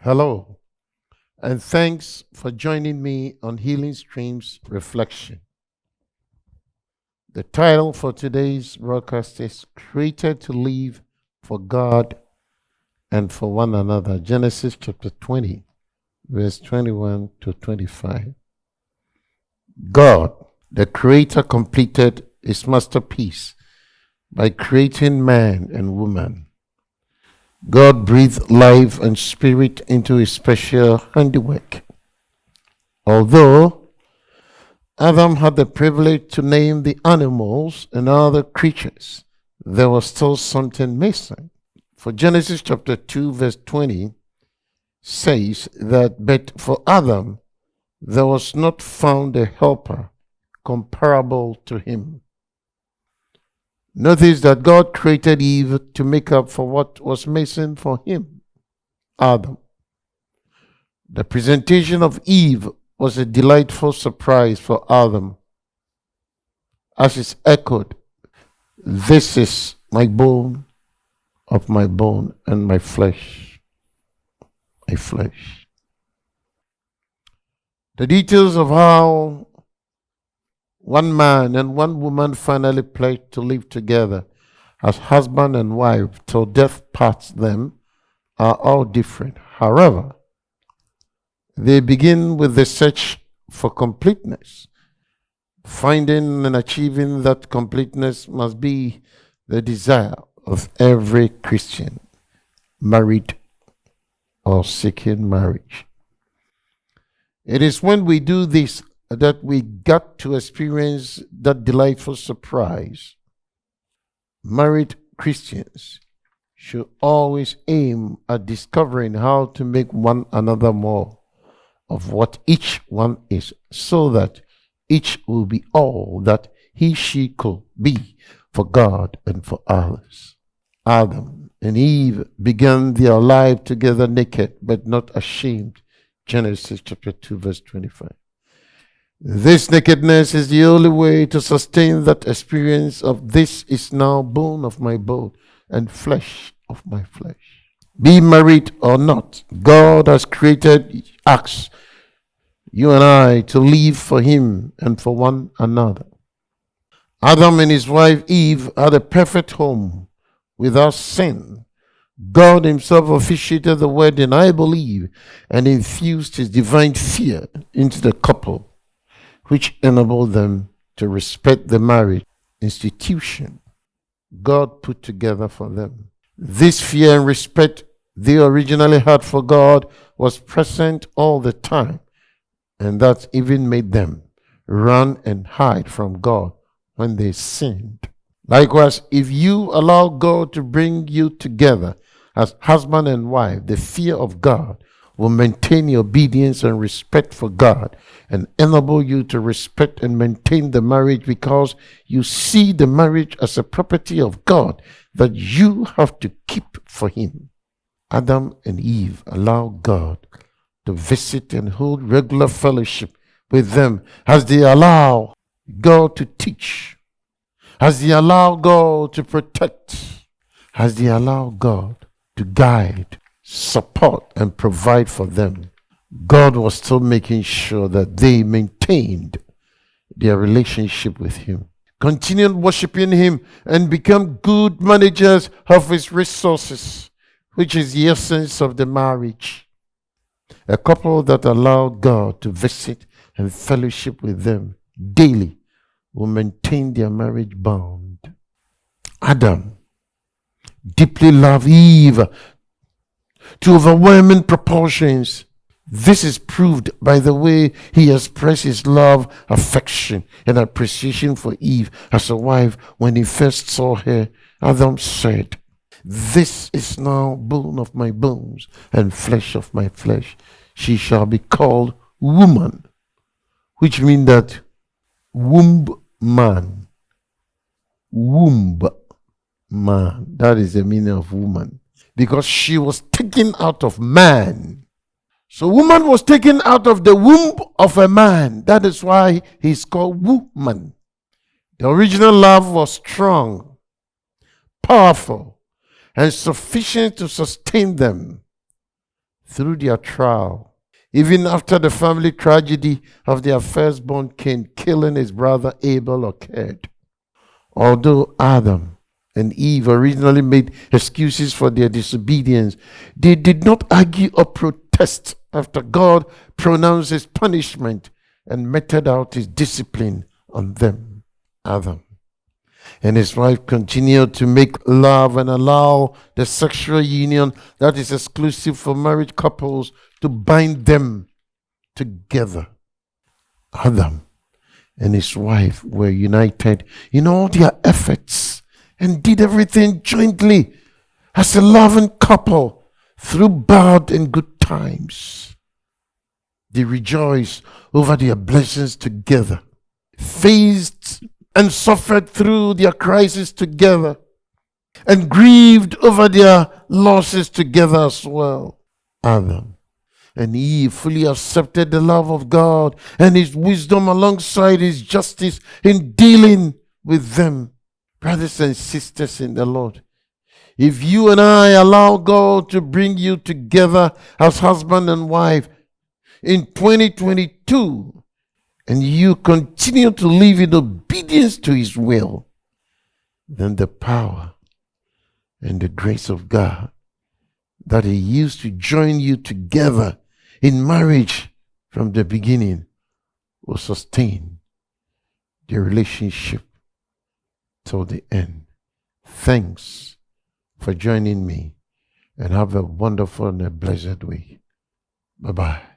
Hello, and thanks for joining me on Healing Streams Reflection. The title for today's broadcast is Created to Live for God and for One Another. Genesis chapter 20, verse 21 to 25. God, the Creator, completed His masterpiece by creating man and woman. God breathed life and spirit into His special handiwork. Although Adam had the privilege to name the animals and other creatures, there was still something missing. For Genesis chapter 2 verse 20 says that, but for Adam there was not found a helper comparable to him. Notice that God created Eve to make up for what was missing for him, Adam. The presentation of Eve was a delightful surprise for Adam, as is echoed, "This is my bone of my bone and my flesh, my flesh." The details of how one man and one woman finally pledged to live together as husband and wife till death parts them are all different. However, they begin with the search for completeness. Finding and achieving that completeness must be the desire of every Christian, married or seeking marriage. It is when we do this that we got to experience that delightful surprise. Married Christians should always aim at discovering how to make one another more of what each one is, so that each will be all that she could be for God and for others. Adam and Eve began their life together naked but not ashamed. Genesis chapter 2 verse 25. This nakedness is the only way to sustain that experience of "this is now bone of my bone and flesh of my flesh." Be married or not, God has created us, you and I, to live for Him and for one another. Adam and his wife Eve had a perfect home without sin. God Himself officiated the wedding, I believe, and infused His divine fear into the couple, which enabled them to respect the marriage institution God put together for them. This fear and respect they originally had for God was present all the time, and that even made them run and hide from God when they sinned. Likewise, if you allow God to bring you together as husband and wife, the fear of God will maintain your obedience and respect for God and enable you to respect and maintain the marriage, because you see the marriage as a property of God that you have to keep for Him. Adam and Eve allow God to visit and hold regular fellowship with them as they allow God to teach, as they allow God to protect, as they allow God to guide, support, and provide for them. God was still making sure that they maintained their relationship with Him, continued worshiping Him, and become good managers of His resources, which is the essence of the marriage. A couple that allow God to visit and fellowship with them daily will maintain their marriage bond. Adam deeply loved Eve to overwhelming proportions. This is proved by the way he expressed his love, affection, and appreciation for Eve as a wife. When he first saw her, Adam said, "This is now bone of my bones and flesh of my flesh. She shall be called woman," which means that womb man. Womb man. That is the meaning of woman. Because she was taken out of man. So woman was taken out of the womb of a man. That is why he's called woman. The original love was strong, powerful, and sufficient to sustain them. through their trial, even after the family tragedy of their firstborn Cain killing his brother Abel occurred. Although Adam and Eve originally made excuses for their disobedience, they did not argue or protest after God pronounced his punishment and meted out his discipline on them. Adam and his wife continued to make love and allow the sexual union that is exclusive for married couples to bind them together. Adam and his wife were united in all their efforts and did everything jointly as a loving couple through bad and good times. They rejoiced over their blessings together, faced and suffered through their crisis together, and grieved over their losses together as well. Adam and Eve fully accepted the love of God and his wisdom alongside his justice in dealing with them. Brothers and sisters in the Lord, if you and I allow God to bring you together as husband and wife in 2022, and you continue to live in obedience to his will, then the power and the grace of God that he used to join you together in marriage from the beginning will sustain the relationship till the end. Thanks for joining me, and have a wonderful and a blessed week. Bye-bye.